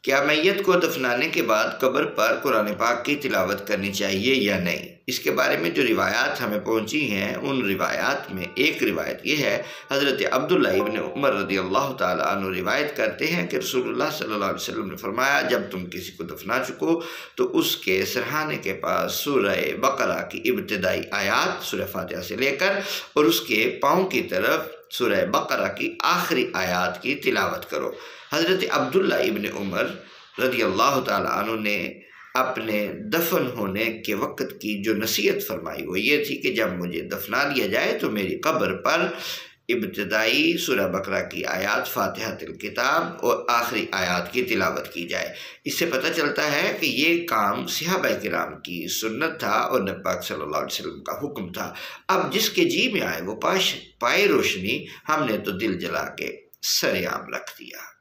کیا میت کو دفنانے کے بعد قبر پر قرآن پاک کی تلاوت کرنی چاہیے یا نہیں؟ اس کے بارے میں جو روایات ہمیں پہنچی ہیں، ان روایات میں ایک روایت یہ ہے، حضرت عبداللہ ابن عمر رضی اللہ تعالیٰ عنہ روایت کرتے ہیں کہ رسول اللہ صلی اللہ علیہ وسلم نے فرمایا، جب تم کسی کو دفنا چکو تو اس کے سرہانے کے پاس سورہ بقرہ کی ابتدائی آیات سورہ فاتحہ سے لے کر اور اس کے پاؤں کی طرف سورہ بقرہ کی آخری آیات کی تلاوت کرو۔ حضرت عبداللہ ابن عمر رضی اللہ تعالیٰ عنہ نے اپنے دفن ہونے کے وقت کی جو نصیحت فرمائی وہ یہ تھی کہ جب مجھے دفنا لیا جائے تو میری قبر پر ابتدائی سورہ بقرہ کی آیات فاتحۃ الکتاب اور آخری آیات کی تلاوت کی جائے۔ اس سے پتہ چلتا ہے کہ یہ کام صحابہ کرام کی سنت تھا اور نبی پاک صلی اللہ علیہ وسلم کا حکم تھا۔ اب جس کے جی میں آئے وہ پائے روشنی، ہم نے تو دل جلا کے سر عام رکھ دیا۔